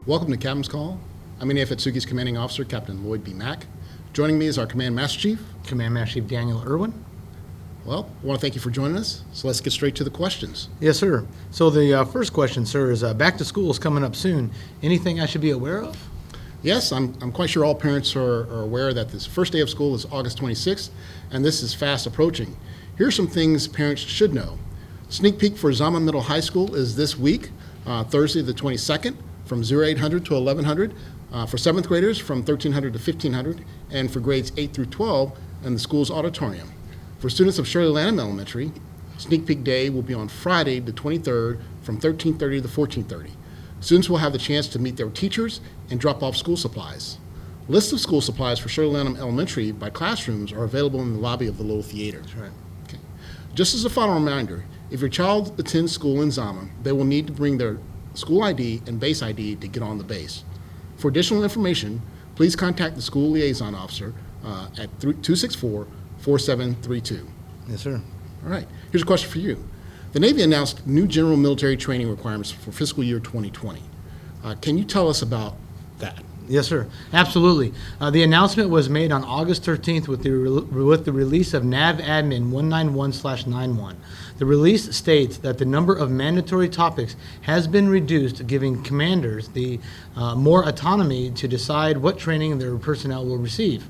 Welcome to Captain's Call. I'm NAF Atsugi's commanding officer, Captain Lloyd B. Mack. Joining me is our Command Master Chief. Command Master Chief Daniel Irwin. Well, I want to thank you for joining us. So let's get straight to the questions. Yes, sir. So the first question, sir, is back to school is coming up soon. Anything I should be aware of? Yes, I'm quite sure all parents are aware that this first day of school is August 26th, and this is fast approaching. Here are some things parents should know. Sneak peek for Zama Middle High School is this week, Thursday the 22nd, from 0800 to 1100, for 7th graders from 1300 to 1500, and for grades 8 through 12 in the school's auditorium. For students of Shirley Lanham Elementary, Sneak Peek Day will be on Friday the 23rd from 1330 to 1430. Students will have the chance to meet their teachers and drop off school supplies. Lists of school supplies for Shirley Lanham Elementary by classrooms are available in the lobby of the Little Theater. That's right. Okay. Just as a final reminder, if your child attends school in Zama, they will need to bring their school ID and base ID to get on the base. For additional information, please contact the school liaison officer at 264-4732. Yes, sir. All right, here's a question for you. The Navy announced new general military training requirements for fiscal year 2020. Can you tell us about that? Yes, sir. Absolutely. The announcement was made on August 13th with the release of NAV Admin 191/91. The release states that the number of mandatory topics has been reduced, giving commanders the more autonomy to decide what training their personnel will receive.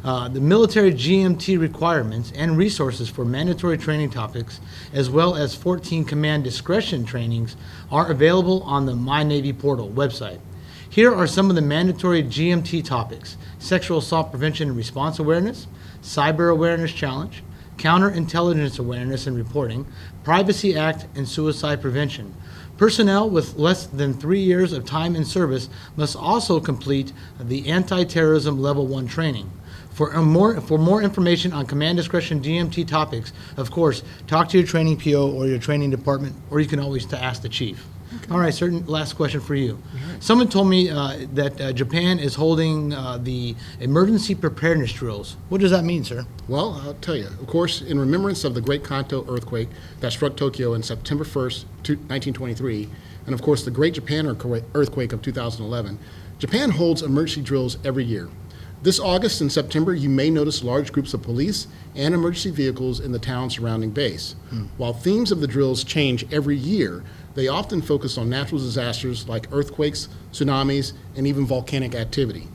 The military GMT requirements and resources for mandatory training topics, as well as 14 command discretion trainings, are available on the My Navy portal website. Here are some of the mandatory GMT topics: sexual assault prevention and response awareness, cyber awareness challenge, counterintelligence awareness and reporting, Privacy Act, and suicide prevention. Personnel with less than 3 years of time in service must also complete the anti-terrorism level 1 training. For more information on command discretion GMT topics, of course, talk to your training PO or your training department, or you can always ask the chief. Okay. All right, last question for you. Right. Someone told me that Japan is holding the emergency preparedness drills. What does that mean, sir? Well, I'll tell you. Of course, in remembrance of the Great Kanto earthquake that struck Tokyo on September 1st, 1923, and of course the Great Japan earthquake of 2011, Japan holds emergency drills every year. This August and September, you may notice large groups of police and emergency vehicles in the town surrounding base. While themes of the drills change every year, they often focus on natural disasters like earthquakes, tsunamis, and even volcanic activity.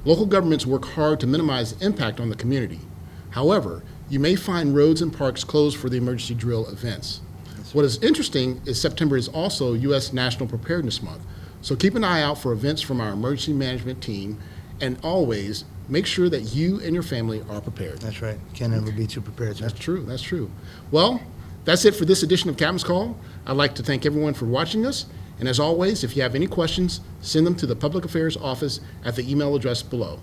Local governments work hard to minimize the impact on the community. However, you may find roads and parks closed for the emergency drill events. What is interesting is September is also U.S. National Preparedness Month, so keep an eye out for events from our emergency management team, and always make sure that you and your family are prepared. That's right. Can't ever be too prepared, sir. That's true. That's true. Well, that's it for this edition of Captain's Call. I'd like to thank everyone for watching us. And as always, if you have any questions, send them to the Public Affairs Office at the email address below.